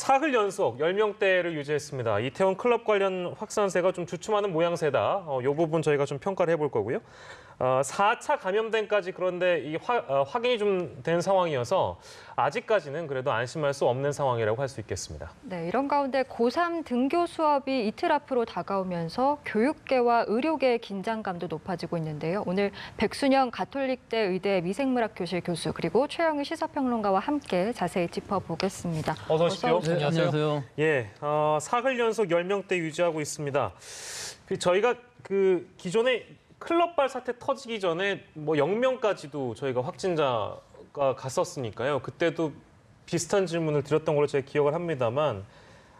사흘 연속 10명대를 유지했습니다. 이태원 클럽 관련 확산세가 좀 주춤하는 모양새다. 이 부분 저희가 좀 평가를 해볼 거고요. 4차 감염된까지 그런데 이 확인이 좀 된 상황이어서 아직까지는 그래도 안심할 수 없는 상황이라고 할 수 있겠습니다. 네, 이런 가운데 고3 등교 수업이 이틀 앞으로 다가오면서 교육계와 의료계의 긴장감도 높아지고 있는데요. 오늘 백순영 가톨릭대 의대 미생물학교실 교수 그리고 최영희 시사평론가와 함께 자세히 짚어보겠습니다. 어서 오십시오. 네, 안녕하세요. 예, 사흘 연속 10명대 유지하고 있습니다. 저희가 기존에 클럽발 사태 터지기 전에 뭐 0명까지도 저희가 확진자가 갔었으니까요. 그때도 비슷한 질문을 드렸던 걸로 제가 기억을 합니다만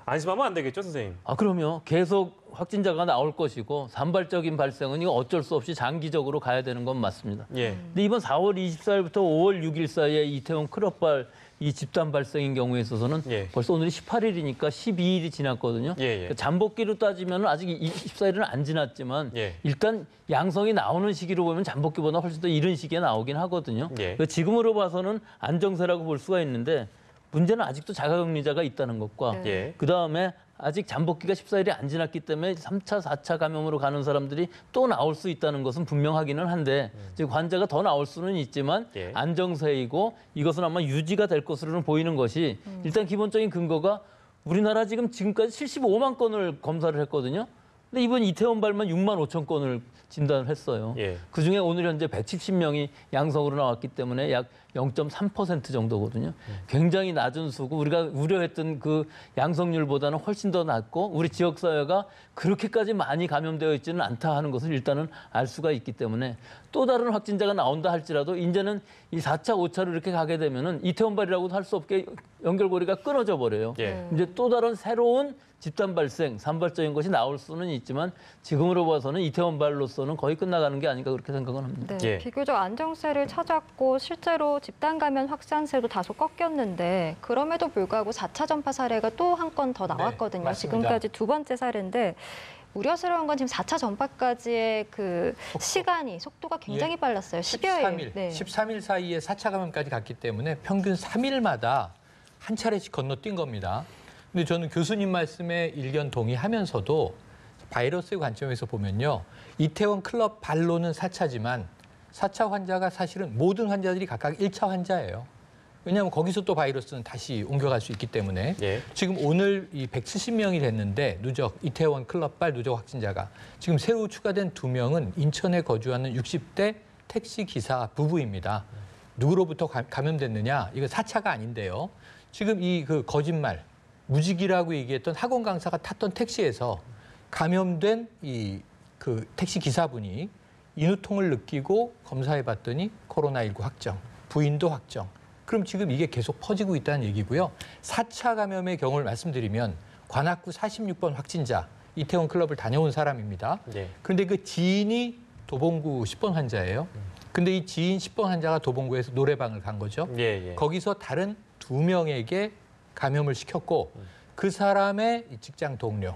안심하면 안 되겠죠, 선생님? 그럼요. 계속 확진자가 나올 것이고 산발적인 발생은 이거 어쩔 수 없이 장기적으로 가야 되는 건 맞습니다. 예. 근데 이번 4월 24일부터 5월 6일 사이에 이태원 클럽발 이 집단 발생인 경우에 있어서는 벌써 오늘이 18일이니까 12일이 지났거든요. 그러니까 잠복기로 따지면 아직 24일은 안 지났지만 일단 양성이 나오는 시기로 보면 잠복기보다 훨씬 더 이른 시기에 나오긴 하거든요. 그러니까 지금으로 봐서는 안정세라고 볼 수가 있는데 문제는 아직도 자가격리자가 있다는 것과 그다음에 아직 잠복기가 14일이 안 지났기 때문에 3차, 4차 감염으로 가는 사람들이 또 나올 수 있다는 것은 분명하기는 한데 즉 환자가 더 나올 수는 있지만 안정세이고 이것은 아마 유지가 될 것으로는 보이는 것이 일단 기본적인 근거가 우리나라 지금까지 75만 건을 검사를 했거든요. 근데 이번 이태원발만 6만 5천 건을 진단을 했어요. 그중에 오늘 현재 170명이 양성으로 나왔기 때문에 약 0.3% 정도거든요. 굉장히 낮은 수고 우리가 우려했던 그 양성률보다는 훨씬 더 낮고 우리 지역사회가 그렇게까지 많이 감염되어 있지는 않다 하는 것을 일단은 알 수가 있기 때문에 또 다른 확진자가 나온다 할지라도 이제는 이 4차, 5차로 이렇게 가게 되면은 이태원발이라고도 할 수 없게 연결고리가 끊어져 버려요. 이제 또 다른 새로운 집단 발생, 산발적인 것이 나올 수는 있지만 지금으로 봐서는 이태원발로서는 거의 끝나가는 게 아닌가 그렇게 생각은 합니다. 네, 비교적 안정세를 찾았고 실제로 집단 감염 확산세도 다소 꺾였는데 그럼에도 불구하고 4차 전파 사례가 또 한 건 더 나왔거든요. 네, 지금까지 두 번째 사례인데 우려스러운 건 지금 4차 전파까지의 그 시간이 속도가 굉장히 빨랐어요. 10여일. 13일 사이에 4차 감염까지 갔기 때문에 평균 3일마다 한 차례씩 건너뛴 겁니다. 근데 저는 교수님 말씀에 일견 동의하면서도 바이러스의 관점에서 보면요. 이태원 클럽 발로는 4차지만 4차 환자가 사실은 모든 환자들이 각각 1차 환자예요. 왜냐하면 거기서 또 바이러스는 다시 옮겨갈 수 있기 때문에 지금 오늘 이 170명이 됐는데 누적 이태원 클럽발 누적 확진자가 지금 새로 추가된 2명은 인천에 거주하는 60대 택시 기사 부부입니다. 누구로부터 감염됐느냐? 이거 4차가 아닌데요. 지금 이 거짓말 무직이라고 얘기했던 학원 강사가 탔던 택시에서 감염된 이 택시 기사분이 인후통을 느끼고 검사해봤더니 코로나19 확정, 부인도 확정. 그럼 지금 이게 계속 퍼지고 있다는 얘기고요. 4차 감염의 경우를 말씀드리면 관악구 46번 확진자, 이태원 클럽을 다녀온 사람입니다. 그런데 그 지인이 도봉구 10번 환자예요. 근데 이 지인 10번 환자가 도봉구에서 노래방을 간 거죠. 거기서 다른 2명에게 감염을 시켰고 그 사람의 직장 동료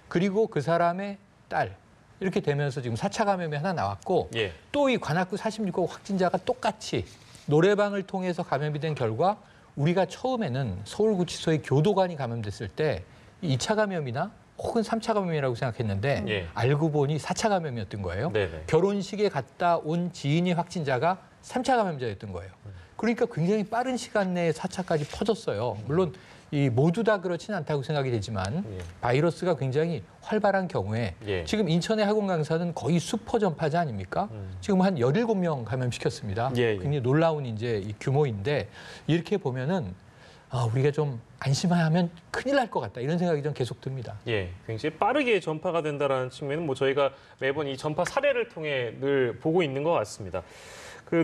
그리고 그 사람의 딸 이렇게 되면서 지금 4차 감염이 하나 나왔고 또 이 관악구 46호 확진자가 똑같이 노래방을 통해서 감염이 된 결과 우리가 처음에는 서울구치소의 교도관이 감염됐을 때 2차 감염이나 혹은 3차 감염이라고 생각했는데 알고 보니 4차 감염이었던 거예요. 결혼식에 갔다 온 지인이 확진자가 3차 감염자였던 거예요. 그러니까 굉장히 빠른 시간 내에 4차까지 퍼졌어요. 물론 모두 다 그렇지는 않다고 생각이 되지만 바이러스가 굉장히 활발한 경우에 지금 인천의 학원 강사는 거의 슈퍼 전파자 아닙니까? 지금 한 17명 감염시켰습니다. 굉장히 놀라운 이제 이 규모인데 이렇게 보면은 우리가 좀 안심하면 큰일 날 것 같다 이런 생각이 좀 계속 듭니다. 굉장히 빠르게 전파가 된다는 측면은 뭐 저희가 매번 이 전파 사례를 통해 늘 보고 있는 것 같습니다.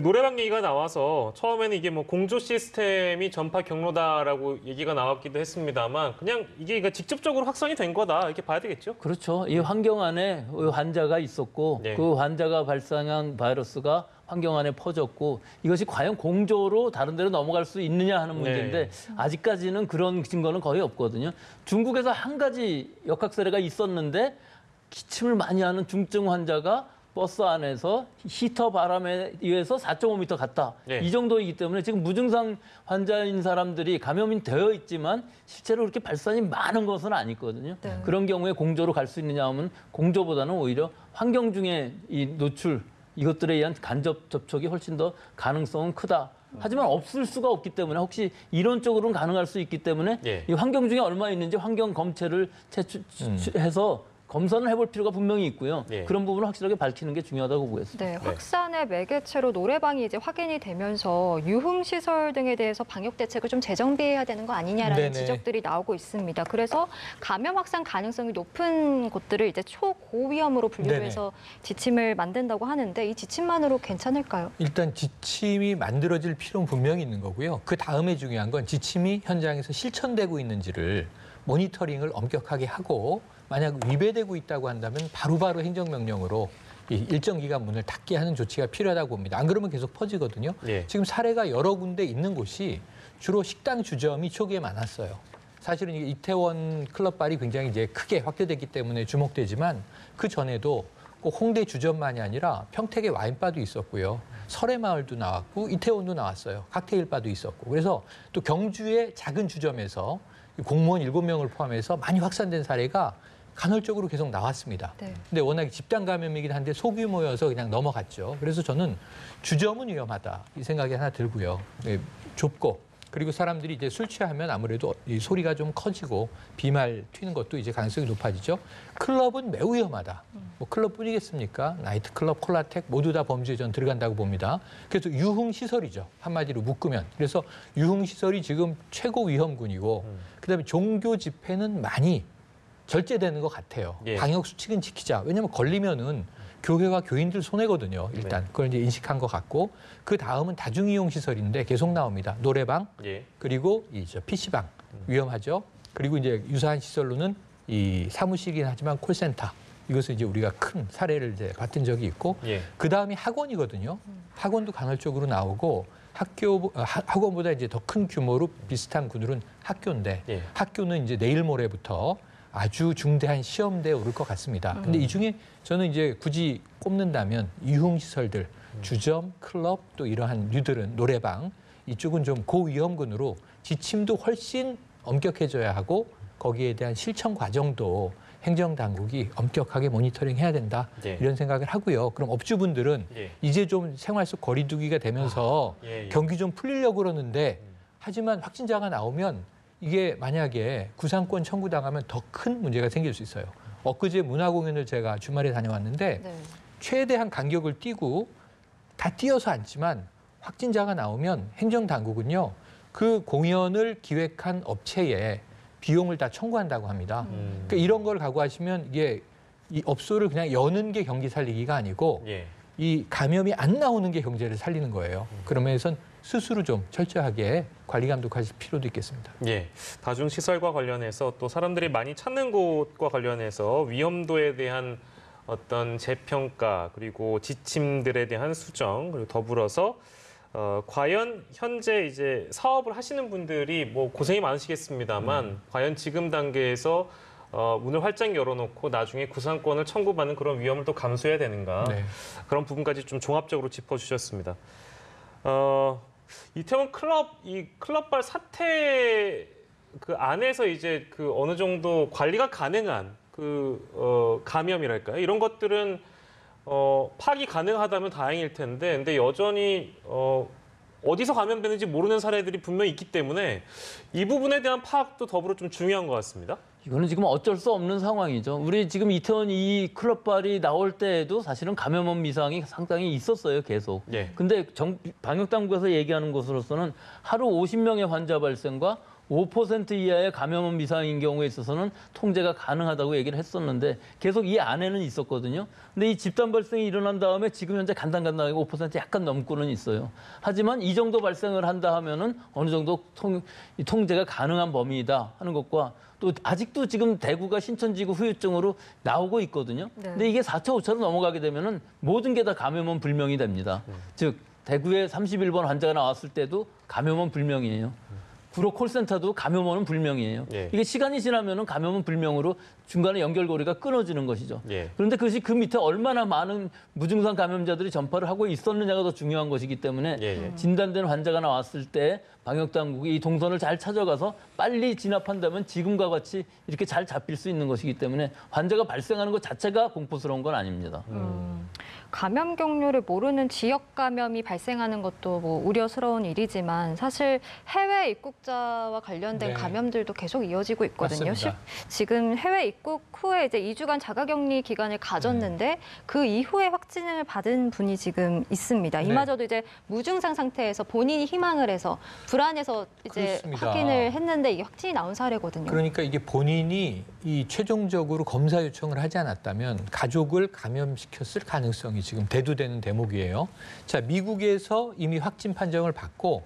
노래방 얘기가 나와서 처음에는 이게 뭐 공조 시스템이 전파 경로다라고 얘기가 나왔기도 했습니다만 그냥 이게 직접적으로 확산이 된 거다 이렇게 봐야 되겠죠? 그렇죠. 이 환경 안에 환자가 있었고 그 환자가 발생한 바이러스가 환경 안에 퍼졌고 이것이 과연 공조로 다른 데로 넘어갈 수 있느냐 하는 문제인데 아직까지는 그런 증거는 거의 없거든요. 중국에서 한 가지 역학 사례가 있었는데 기침을 많이 하는 중증 환자가 버스 안에서 히터 바람에 의해서 4.5m 갔다. 네. 이 정도이기 때문에 지금 무증상 환자인 사람들이 감염이 되어 있지만 실제로 그렇게 발산이 많은 것은 아니거든요. 네. 그런 경우에 공조로 갈 수 있느냐 하면 공조보다는 오히려 환경 중에 이 노출 이것들에 의한 간접 접촉이 훨씬 더 가능성은 크다. 하지만 없을 수가 없기 때문에 혹시 이론적으로는 가능할 수 있기 때문에 예. 이 환경 중에 얼마 있는지 환경 검체를 해서 검사를 해볼 필요가 분명히 있고요. 예. 그런 부분을 확실하게 밝히는 게 중요하다고 보겠습니다. 네, 확산의 매개체로 노래방이 이제 확인이 되면서 유흥시설 등에 대해서 방역 대책을 좀 재정비해야 되는 거 아니냐라는 네네. 지적들이 나오고 있습니다. 그래서 감염 확산 가능성이 높은 곳들을 이제 초고위험으로 분류해서 지침을 만든다고 하는데 이 지침만으로 괜찮을까요? 일단 지침이 만들어질 필요는 분명히 있는 거고요. 그 다음에 중요한 건 지침이 현장에서 실천되고 있는지를 모니터링을 엄격하게 하고 만약 위배되고 있다고 한다면 바로바로 행정명령으로 이 일정 기간 문을 닫게 하는 조치가 필요하다고 봅니다. 안 그러면 계속 퍼지거든요. 예. 지금 사례가 여러 군데 있는 곳이 주로 식당 주점이 초기에 많았어요. 사실은 이게 이태원 클럽발이 굉장히 이제 크게 확대됐기 때문에 주목되지만 그 전에도 꼭 홍대 주점만이 아니라 평택의 와인바도 있었고요. 설해마을도 나왔고 이태원도 나왔어요. 칵테일바도 있었고. 그래서 또 경주의 작은 주점에서 공무원 7명을 포함해서 많이 확산된 사례가 간헐적으로 계속 나왔습니다. 네. 근데 워낙 집단 감염이긴 한데 소규모여서 그냥 넘어갔죠. 그래서 저는 주점은 위험하다 이 생각이 하나 들고요. 네, 좁고 그리고 사람들이 이제 술 취하면 아무래도 이 소리가 좀 커지고 비말 튀는 것도 이제 가능성이 높아지죠. 클럽은 매우 위험하다. 뭐 클럽뿐이겠습니까? 나이트클럽, 콜라텍 모두 다 범죄에 전 들어간다고 봅니다. 그래서 유흥시설이죠. 한마디로 묶으면. 그래서 유흥시설이 지금 최고 위험군이고 그다음에 종교 집회는 많이 절제되는 것 같아요. 예. 방역 수칙은 지키자. 왜냐하면 걸리면은 교회와 교인들 손해거든요. 일단 그걸 이제 인식한 것 같고 그 다음은 다중이용 시설인데 계속 나옵니다. 노래방 예. 그리고 PC방 위험하죠. 그리고 이제 유사한 시설로는 이 사무실이긴 하지만 콜센터 이것을 이제 우리가 큰 사례를 이제 봤던 적이 있고 예. 그 다음이 학원이거든요. 학원도 간헐적으로 나오고 학원보다 이제 더 큰 규모로 비슷한 구늘은 학교인데 예. 학교는 이제 내일 모레부터 아주 중대한 시험대에 오를 것 같습니다. 근데 이 중에 저는 이제 굳이 꼽는다면 유흥시설들, 주점, 클럽 또 이러한 류들은 노래방 이쪽은 좀 고위험군으로 지침도 훨씬 엄격해져야 하고 거기에 대한 실천 과정도 행정당국이 엄격하게 모니터링해야 된다 예. 이런 생각을 하고요. 그럼 업주분들은 예. 이제 좀 생활 속 거리두기가 되면서 예. 경기 좀 풀리려고 그러는데 하지만 확진자가 나오면 이게 만약에 구상권 청구당하면 더 큰 문제가 생길 수 있어요. 엊그제 문화공연을 제가 주말에 다녀왔는데 네. 최대한 간격을 띄고 다 띄어서 앉지만 확진자가 나오면 행정당국은요. 그 공연을 기획한 업체에 비용을 다 청구한다고 합니다. 그러니까 이런 걸 각오하시면 이게 이 업소를 그냥 여는 게 경기 살리기가 아니고 예. 이 감염이 안 나오는 게 경제를 살리는 거예요. 그러면서 스스로 좀 철저하게 관리 감독하실 필요도 있겠습니다. 예, 다중시설과 관련해서 또 사람들이 많이 찾는 곳과 관련해서 위험도에 대한 어떤 재평가 그리고 지침들에 대한 수정 그리고 더불어서 과연 현재 이제 사업을 하시는 분들이 뭐 고생이 많으시겠습니다만 과연 지금 단계에서 문을 활짝 열어놓고 나중에 구상권을 청구받는 그런 위험을 또 감수해야 되는가 네. 그런 부분까지 좀 종합적으로 짚어주셨습니다. 이태원 이 클럽발 사태 그 안에서 이제 그 어느 정도 관리가 가능한 감염이랄까요? 이런 것들은 파악이 가능하다면 다행일 텐데, 근데 여전히 어디서 감염되는지 모르는 사례들이 분명히 있기 때문에 이 부분에 대한 파악도 더불어 좀 중요한 것 같습니다. 이거는 지금 어쩔 수 없는 상황이죠. 우리 지금 이태원 이 클럽발이 나올 때에도 사실은 감염원 미상이 상당히 있었어요, 계속. 예. 근데 방역당국에서 얘기하는 것으로서는 하루 50명의 환자 발생과 5% 이하의 감염원 미상인 경우에 있어서는 통제가 가능하다고 얘기를 했었는데 계속 이 안에는 있었거든요. 근데 이 집단 발생이 일어난 다음에 지금 현재 간당간당하게 5% 약간 넘고는 있어요. 하지만 이 정도 발생을 한다 하면은 어느 정도 통제가 가능한 범위이다 하는 것과 또 아직도 지금 대구가 신천지구 후유증으로 나오고 있거든요. 네. 근데 이게 4차, 5차로 넘어가게 되면은 모든 게 다 감염원 불명이 됩니다. 즉 대구에 31번 환자가 나왔을 때도 감염원 불명이에요. 구로 콜센터도 감염원은 불명이에요. 예. 이게 시간이 지나면은 감염은 불명으로 중간에 연결고리가 끊어지는 것이죠. 예. 그런데 그것이 그 밑에 얼마나 많은 무증상 감염자들이 전파를 하고 있었느냐가 더 중요한 것이기 때문에 예. 진단된 환자가 나왔을 때 방역당국이 이 동선을 잘 찾아가서 빨리 진압한다면 지금과 같이 이렇게 잘 잡힐 수 있는 것이기 때문에 환자가 발생하는 것 자체가 공포스러운 건 아닙니다. 감염 경로를 모르는 지역 감염이 발생하는 것도 뭐 우려스러운 일이지만 사실 해외 입국자와 관련된 네. 감염들도 계속 이어지고 있거든요. 맞습니다. 지금 해외 입국 후에 이제 2주간 자가격리 기간을 가졌는데 그 이후에 확진을 받은 분이 지금 있습니다. 네. 이마저도 이제 무증상 상태에서 본인이 희망을 해서 불안해서 이제 그렇습니다. 확인을 했는데 이게 확진이 나온 사례거든요. 그러니까 이게 본인이 이 최종적으로 검사 요청을 하지 않았다면 가족을 감염시켰을 가능성이 지금 대두되는 대목이에요. 자, 미국에서 이미 확진 판정을 받고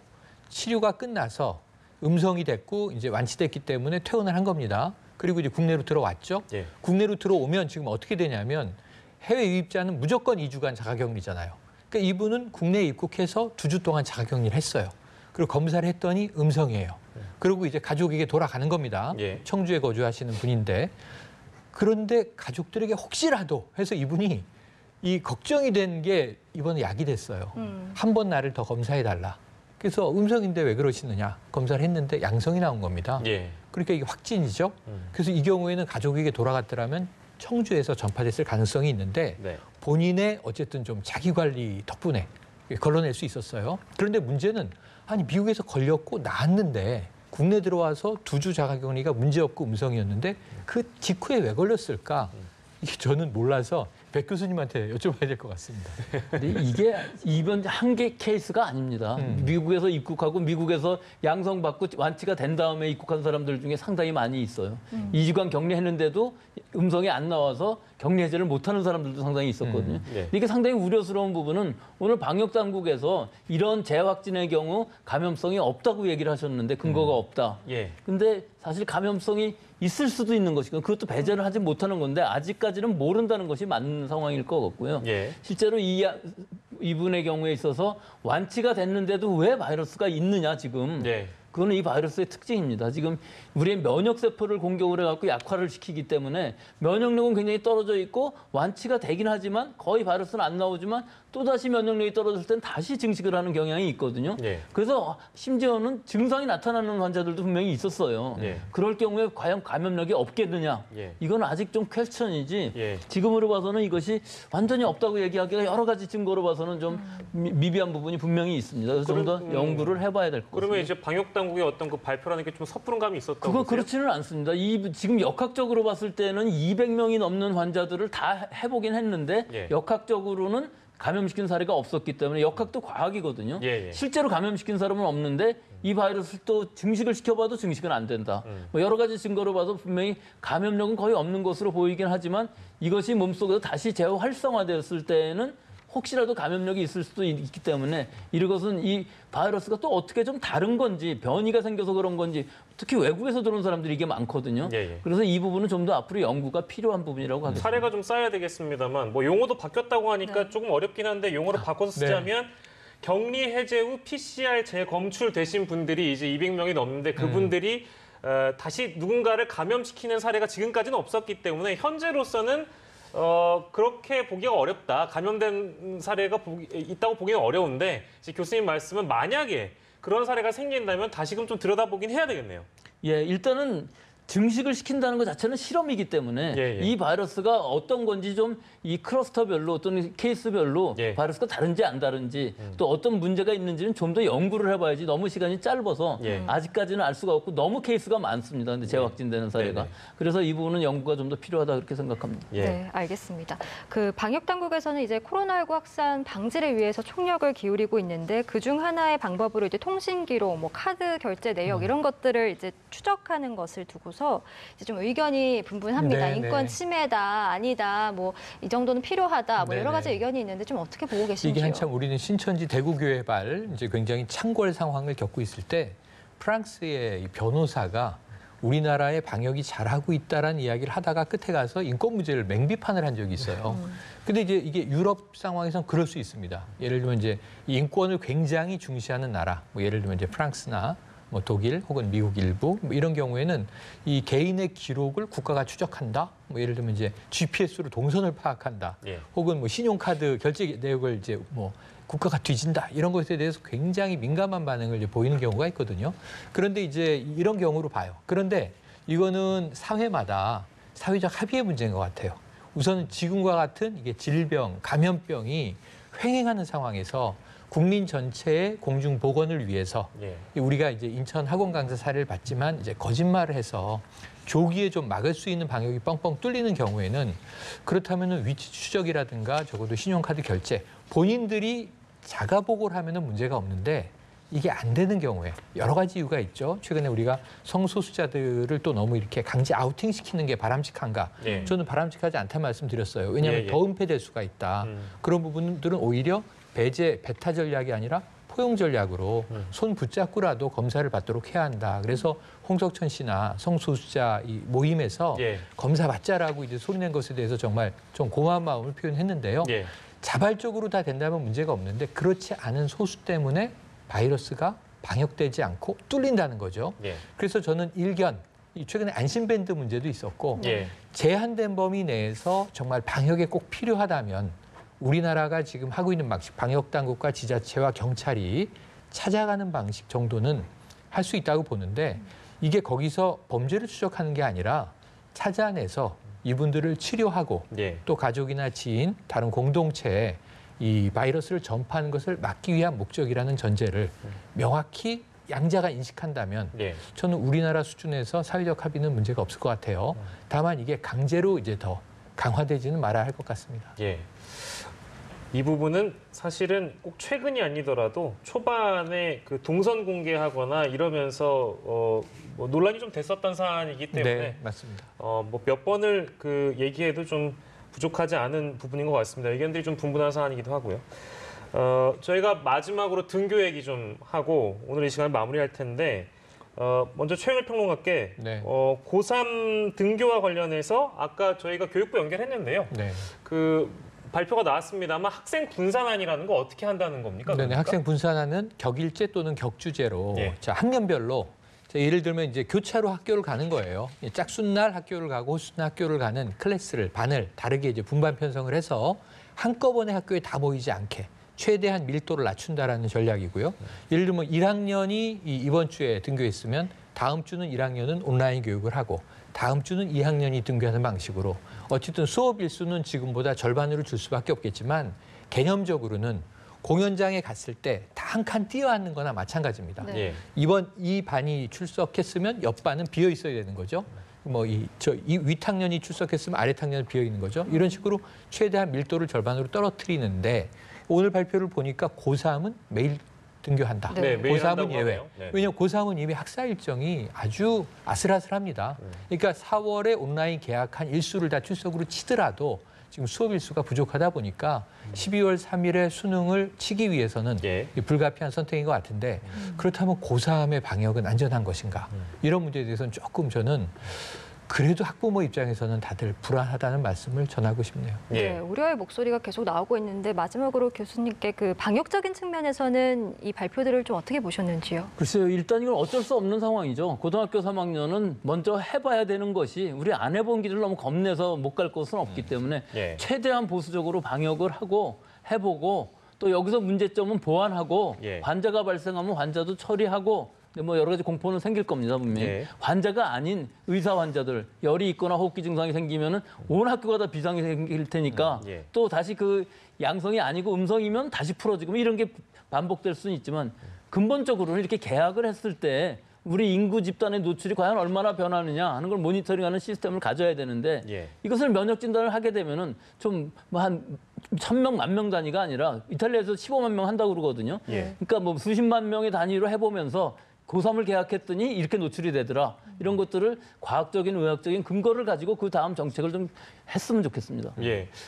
치료가 끝나서 음성이 됐고 이제 완치됐기 때문에 퇴원을 한 겁니다. 그리고 이제 국내로 들어왔죠. 예. 국내로 들어오면 지금 어떻게 되냐면 해외 유입자는 무조건 2주간 자가격리잖아요. 그러니까 이분은 국내에 입국해서 2주 동안 자가격리를 했어요. 그리고 검사를 했더니 음성이에요. 그리고 이제 가족에게 돌아가는 겁니다. 예. 청주에 거주하시는 분인데 그런데 가족들에게 혹시라도 해서 이분이 이 걱정이 된 게 이번에 약이 됐어요. 한 번 나를 더 검사해달라. 그래서 음성인데 왜 그러시느냐. 검사를 했는데 양성이 나온 겁니다. 예. 그러니까 이게 확진이죠. 그래서 이 경우에는 가족에게 돌아갔더라면 청주에서 전파됐을 가능성이 있는데 네. 본인의 어쨌든 좀 자기 관리 덕분에 걸러낼 수 있었어요. 그런데 문제는 아니 미국에서 걸렸고 나았는데 국내 들어와서 2주 자가격리가 문제없고 음성이었는데 그 직후에 왜 걸렸을까? 이게 저는 몰라서 백 교수님한테 여쭤봐야 될 것 같습니다. 근데 이게 이번 한계 케이스가 아닙니다. 미국에서 입국하고 미국에서 양성받고 완치가 된 다음에 입국한 사람들 중에 상당히 많이 있어요. 2주간 격리했는데도 음성이 안 나와서 격리 해제를 못하는 사람들도 상당히 있었거든요. 예. 이게 상당히 우려스러운 부분은 오늘 방역당국에서 이런 재확진의 경우 감염성이 없다고 얘기를 하셨는데 근거가 없다. 예. 근데 사실 감염성이 있을 수도 있는 것이고 그것도 배제를 하지 못하는 건데 아직까지는 모른다는 것이 맞는 상황일 것 같고요. 예. 실제로 이분의 경우에 있어서 완치가 됐는데도 왜 바이러스가 있느냐 지금. 예. 그거는 이 바이러스의 특징입니다. 지금 우리의 면역세포를 공격을 해갖고 약화를 시키기 때문에 면역력은 굉장히 떨어져 있고 완치가 되긴 하지만 거의 바이러스는 안 나오지만 또다시 면역력이 떨어질 땐 다시 증식을 하는 경향이 있거든요. 예. 그래서 심지어는 증상이 나타나는 환자들도 분명히 있었어요. 예. 그럴 경우에 과연 감염력이 없겠느냐. 예. 이건 아직 좀 퀘스천이지 예. 지금으로 봐서는 이것이 완전히 없다고 얘기하기가 여러 가지 증거로 봐서는 좀 미비한 부분이 분명히 있습니다. 그래서 좀 더 연구를 해봐야 될 것 같습니다. 그러면 이제 방역당국의 어떤 그 발표라는 게 좀 섣부른 감이 있었다고 그거 보세요? 그렇지는 않습니다. 지금 역학적으로 봤을 때는 200명이 넘는 환자들을 다 해보긴 했는데 예. 역학적으로는 감염시킨 사례가 없었기 때문에 역학도 과학이거든요. 예, 예. 실제로 감염시킨 사람은 없는데 이 바이러스를 또 증식을 시켜봐도 증식은 안 된다. 뭐 여러 가지 증거로 봐서 분명히 감염력은 거의 없는 것으로 보이긴 하지만 이것이 몸속에서 다시 재활성화되었을 때에는 혹시라도 감염력이 있을 수도 있기 때문에 이것은 이 바이러스가 또 어떻게 좀 다른 건지 변이가 생겨서 그런 건지 특히 외국에서 들어온 사람들이 이게 많거든요. 예, 예. 그래서 이 부분은 좀 더 앞으로 연구가 필요한 부분이라고 하겠습니다. 사례가 좀 쌓여야 되겠습니다만 뭐 용어도 바뀌었다고 하니까 조금 어렵긴 한데 용어를 바꿔서 쓰자면 격리 해제 후 PCR 재검출 되신 분들이 이제 200명이 넘는데 그분들이 다시 누군가를 감염시키는 사례가 지금까지는 없었기 때문에 현재로서는 그렇게 보기가 어렵다. 감염된 사례가 있다고 보기는 어려운데 이제 교수님 말씀은 만약에 그런 사례가 생긴다면 다시금 좀 들여다보긴 해야 되겠네요. 예, 일단은 증식을 시킨다는 것 자체는 실험이기 때문에 예, 예. 이 바이러스가 어떤 건지 좀 이 클러스터별로 또는 케이스별로 예. 바이러스가 다른지 안 다른지 또 어떤 문제가 있는지는 좀 더 연구를 해봐야지 너무 시간이 짧아서 예. 아직까지는 알 수가 없고 너무 케이스가 많습니다. 근데 재확진되는 사례가. 네네. 그래서 이 부분은 연구가 좀 더 필요하다 그렇게 생각합니다. 예. 네, 알겠습니다. 그 방역 당국에서는 이제 코로나19 확산 방지를 위해서 총력을 기울이고 있는데 그중 하나의 방법으로 이제 통신 기록, 뭐 카드 결제 내역 이런 것들을 이제 추적하는 것을 두고서 이제 좀 의견이 분분합니다. 네, 인권 네. 침해다, 아니다, 뭐 이 정도는 필요하다, 뭐 여러 네, 가지 네. 의견이 있는데 좀 어떻게 보고 계신지요? 이게 한참 우리는 신천지 대구교회발 이제 굉장히 창궐 상황을 겪고 있을 때 프랑스의 이 변호사가 우리나라의 방역이 잘하고 있다라는 이야기를 하다가 끝에 가서 인권 문제를 맹비판을 한 적이 있어요. 근데 이제 이게 유럽 상황에서는 그럴 수 있습니다. 예를 들면 이제 이 인권을 굉장히 중시하는 나라, 뭐 예를 들면 이제 프랑스나 뭐 독일 혹은 미국 일부 뭐 이런 경우에는 이 개인의 기록을 국가가 추적한다. 뭐 예를 들면 이제 GPS로 동선을 파악한다. 예. 혹은 뭐 신용카드 결제 내역을 이제 뭐 국가가 뒤진다. 이런 것에 대해서 굉장히 민감한 반응을 이제 보이는 경우가 있거든요. 그런데 이제 이런 경우로 봐요. 그런데 이거는 사회마다 사회적 합의의 문제인 것 같아요. 우선 지금과 같은 이게 질병, 감염병이 횡행하는 상황에서 국민 전체의 공중 보건을 위해서 우리가 이제 인천 학원 강사 사례를 봤지만 이제 거짓말을 해서 조기에 좀 막을 수 있는 방역이 뻥뻥 뚫리는 경우에는 그렇다면은 위치 추적이라든가 적어도 신용카드 결제 본인들이 자가 보고를 하면은 문제가 없는데 이게 안 되는 경우에 여러 가지 이유가 있죠. 최근에 우리가 성소수자들을 또 너무 이렇게 강제 아우팅시키는 게 바람직한가? 저는 바람직하지 않다는 말씀드렸어요. 왜냐하면 더 은폐될 수가 있다. 그런 부분들은 오히려 배제, 배타 전략이 아니라 포용 전략으로 손 붙잡고라도 검사를 받도록 해야 한다. 그래서 홍석천 씨나 성소수자 이 모임에서 검사 받자라고 이제 소리낸 것에 대해서 정말 좀 고마운 마음을 표현했는데요. 자발적으로 다 된다면 문제가 없는데 그렇지 않은 소수 때문에 바이러스가 방역되지 않고 뚫린다는 거죠. 그래서 저는 일견, 최근에 안심밴드 문제도 있었고 제한된 범위 내에서 정말 방역에 꼭 필요하다면 우리나라가 지금 하고 있는 방식, 방역당국과 지자체와 경찰이 찾아가는 방식 정도는 할 수 있다고 보는데 이게 거기서 범죄를 추적하는 게 아니라 찾아내서 이분들을 치료하고 또 가족이나 지인, 다른 공동체에 이 바이러스를 전파하는 것을 막기 위한 목적이라는 전제를 명확히 양자가 인식한다면 저는 우리나라 수준에서 사회적 합의는 문제가 없을 것 같아요. 다만 이게 강제로 이제 더 강화되지는 말아야 할 것 같습니다. 이 부분은 사실은 꼭 최근이 아니더라도 초반에 그 동선 공개하거나 이러면서 뭐 논란이 좀 됐었던 사안이기 때문에 맞습니다. 뭐 몇 번을 그 얘기해도 좀 부족하지 않은 부분인 것 같습니다. 의견들이 좀 분분한 사안이기도 하고요. 저희가 마지막으로 등교 얘기 좀 하고 오늘 이 시간을 마무리할 텐데 먼저 최영일 평론가께 고3 등교와 관련해서 아까 저희가 교육부 연결했는데요. 그 발표가 나왔습니다만 학생 분산안이라는 거 어떻게 한다는 겁니까? 네, 학생 분산안은 격일제 또는 격주제로 자, 학년별로 예를 들면 이제 교차로 학교를 가는 거예요. 짝수날 학교를 가고 호수날 학교를 가는 클래스를 반을 다르게 이제 분반 편성을 해서 한꺼번에 학교에 다 모이지 않게 최대한 밀도를 낮춘다라는 전략이고요. 예를 들면 1학년이 이번 주에 등교했으면 다음 주는 1학년은 온라인 교육을 하고 다음 주는 2학년이 등교하는 방식으로 어쨌든 수업 일수는 지금보다 절반으로 줄 수밖에 없겠지만 개념적으로는 공연장에 갔을 때 다 한 칸 뛰어앉는 거나 마찬가지입니다. 이번 이 반이 출석했으면 옆 반은 비어 있어야 되는 거죠. 뭐 이 윗학년이 출석했으면 아랫학년은 비어 있는 거죠. 이런 식으로 최대한 밀도를 절반으로 떨어뜨리는데 오늘 발표를 보니까 고3은 매일 등교한다. 고3은 예외. 왜냐하면 고3은 이미 학사 일정이 아주 아슬아슬합니다. 그러니까 4월에 온라인 개학한 일수를 다 출석으로 치더라도 지금 수업 일수가 부족하다 보니까 12월 3일에 수능을 치기 위해서는 불가피한 선택인 것 같은데 그렇다면 고3의 방역은 안전한 것인가? 이런 문제에 대해서는 조금 저는 그래도 학부모 입장에서는 다들 불안하다는 말씀을 전하고 싶네요. 우려의 목소리가 계속 나오고 있는데 마지막으로 교수님께 그 방역적인 측면에서는 이 발표들을 좀 어떻게 보셨는지요? 글쎄요. 일단 이건 어쩔 수 없는 상황이죠. 고등학교 3학년은 먼저 해봐야 되는 것이 우리 안 해본 길을 너무 겁내서 못 갈 곳은 없기 때문에 최대한 보수적으로 방역을 하고 해보고 또 여기서 문제점은 보완하고 환자가 발생하면 환자도 처리하고 뭐 여러 가지 공포는 생길 겁니다, 분명히. 환자가 아닌 의사 환자들, 열이 있거나 호흡기 증상이 생기면은 온 학교가 다 비상이 생길 테니까 또 다시 그 양성이 아니고 음성이면 다시 풀어지고 이런 게 반복될 수는 있지만 근본적으로는 이렇게 개학을 했을 때 우리 인구 집단의 노출이 과연 얼마나 변하느냐 하는 걸 모니터링하는 시스템을 가져야 되는데 이것을 면역 진단을 하게 되면은 좀 뭐 한 1000명, 10,000명 단위가 아니라 이탈리아에서 15만 명 한다고 그러거든요. 그러니까 뭐 수십만 명의 단위로 해보면서 고3을 개학했더니 이렇게 노출이 되더라. 이런 것들을 과학적인, 의학적인 근거를 가지고 그 다음 정책을 좀 했으면 좋겠습니다.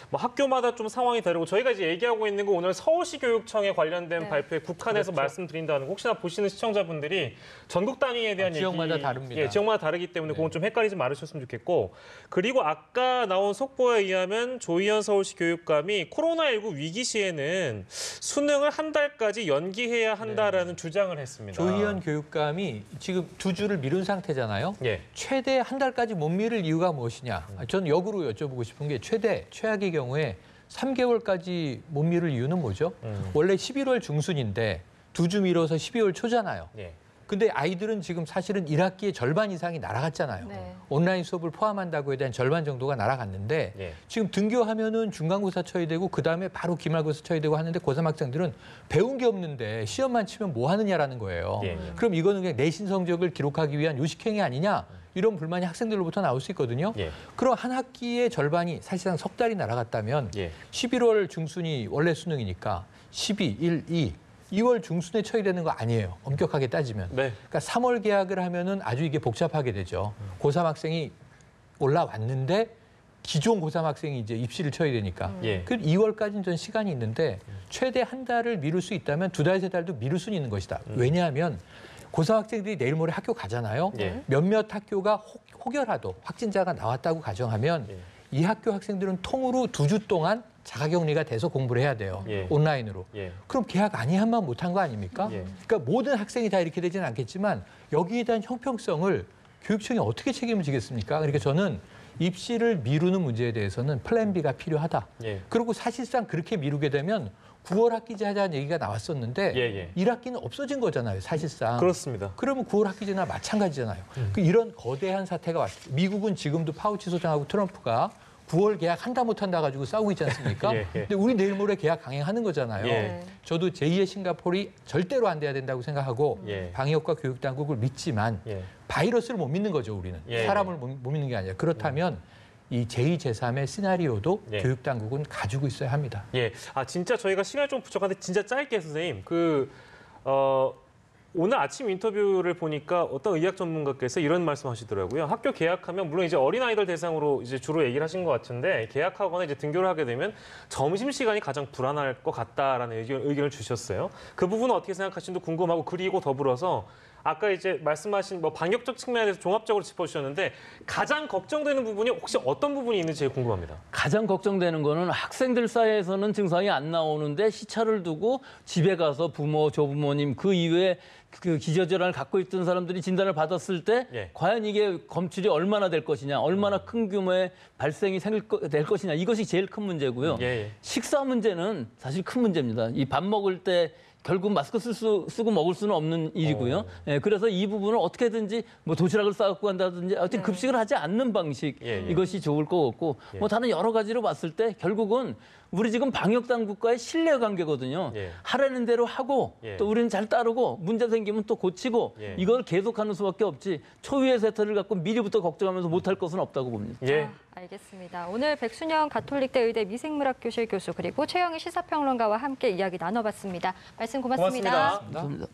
뭐 학교마다 좀 상황이 다르고 저희가 이제 얘기하고 있는 거 오늘 서울시 교육청에 관련된 발표에 국한해서 말씀드린다는 거 혹시나 보시는 시청자분들이 전국 단위에 대한 지역마다 다릅니다. 지역마다 다르기 때문에 그건 좀 헷갈리지 말으셨으면 좋겠고 그리고 아까 나온 속보에 의하면 조희연 서울시 교육감이 코로나19 위기 시에는 수능을 한 달까지 연기해야 한다라는 주장을 했습니다. 조희연 교육감 교육감이 지금 2주를 미룬 상태잖아요. 예. 최대 한 달까지 못 미룰 이유가 무엇이냐. 저는 역으로 여쭤보고 싶은 게 최악의 경우에 3개월까지 못 미룰 이유는 뭐죠? 원래 11월 중순인데 2주 미뤄서 12월 초잖아요. 예. 근데 아이들은 지금 사실은 1학기의 절반 이상이 날아갔잖아요. 네. 온라인 수업을 포함한다고 해야 대한 절반 정도가 날아갔는데 예. 지금 등교하면은 중간고사 쳐야 되고 그다음에 바로 기말고사 쳐야 되고 하는데 고3 학생들은 배운 게 없는데 시험만 치면 뭐 하느냐라는 거예요. 예. 그럼 이거는 그냥 내신 성적을 기록하기 위한 요식행위 아니냐? 이런 불만이 학생들로부터 나올 수 있거든요. 예. 그럼 한 학기의 절반이 사실상 석 달이 날아갔다면 예. 11월 중순이 원래 수능이니까 12, 1, 2, 2월 중순에 쳐야 되는 거 아니에요. 엄격하게 따지면. 네. 그러니까 3월 개학을 하면은 아주 이게 복잡하게 되죠. 고3 학생이 올라왔는데 기존 고3 학생이 이제 입시를 쳐야 되니까. 예. 그 2월까지는 전 시간이 있는데 최대 한 달을 미룰 수 있다면 2달, 3달도 미룰 수는 있는 것이다. 왜냐하면 고3 학생들이 내일 모레 학교 가잖아요. 예. 몇몇 학교가 혹여라도 확진자가 나왔다고 가정하면 예. 이 학교 학생들은 통으로 2주 동안 자가격리가 돼서 공부를 해야 돼요. 예. 온라인으로. 예. 그럼 개학 아니한만 못한 거 아닙니까? 예. 그러니까 모든 학생이 다 이렇게 되지는 않겠지만 여기에 대한 형평성을 교육청이 어떻게 책임을 지겠습니까? 그러니까 저는 입시를 미루는 문제에 대해서는 플랜 B가 필요하다. 예. 그리고 사실상 그렇게 미루게 되면 9월 학기제 하자는 얘기가 나왔었는데 예. 1학기는 없어진 거잖아요, 사실상. 그렇습니다. 그러면 9월 학기제나 마찬가지잖아요. 그 이런 거대한 사태가 왔어요. 미국은 지금도 파우치 소장하고 트럼프가 9월 개학 한다 못한다 가지고 싸우고 있지 않습니까? 예. 근데 우리 내일 모레 개학 강행하는 거잖아요. 예. 저도 제2의 싱가포르이 절대로 안 돼야 된다고 생각하고 예. 방역과 교육 당국을 믿지만 예. 바이러스를 못 믿는 거죠, 우리는. 예. 사람을 못 믿는 게 아니라. 그렇다면 이 제2, 제3의 시나리오도 예. 교육 당국은 가지고 있어야 합니다. 예. 아, 진짜 저희가 시간이 좀 부족한데 진짜 짧게 선생님. 오늘 아침 인터뷰를 보니까 어떤 의학 전문가께서 이런 말씀하시더라고요. 학교 개학하면 물론 이제 어린 아이들 대상으로 이제 주로 얘기를 하신 것 같은데 개학하거나 이제 등교를 하게 되면 점심 시간이 가장 불안할 것 같다라는 의견을 주셨어요. 그 부분은 어떻게 생각하시는지 궁금하고 그리고 더불어서 아까 이제 말씀하신 뭐 방역적 측면에 대해서 종합적으로 짚어주셨는데 가장 걱정되는 부분이 혹시 어떤 부분이 있는지 제일 궁금합니다. 가장 걱정되는 거는 학생들 사이에서는 증상이 안 나오는데 시차를 두고 집에 가서 부모, 조부모님 그 이후에 그 기저질환을 갖고 있던 사람들이 진단을 받았을 때 예. 과연 이게 검출이 얼마나 될 것이냐, 얼마나 큰 규모의 발생이 될 것이냐 이것이 제일 큰 문제고요. 예. 식사 문제는 사실 큰 문제입니다. 이 밥 먹을 때 결국 마스크 쓰고 먹을 수는 없는 일이고요. 예, 그래서 이 부분을 어떻게든지 뭐 도시락을 싸갖고 간다든지 하여튼 급식을 하지 않는 방식 이것이 좋을 것 같고 뭐 다른 여러 가지로 봤을 때 결국은 우리 지금 방역 당국과의 신뢰 관계거든요. 예. 하라는 대로 하고 예. 또 우리는 잘 따르고 문제 생기면 또 고치고 예. 이걸 계속하는 수밖에 없지 초유의 세태를 갖고 미리부터 걱정하면서 못할 것은 없다고 봅니다. 예. 알겠습니다. 오늘 백순영 가톨릭대 의대 미생물학교실 교수 그리고 최영희 시사평론가와 함께 이야기 나눠봤습니다. 말씀 고맙습니다. 고맙습니다. 감사합니다.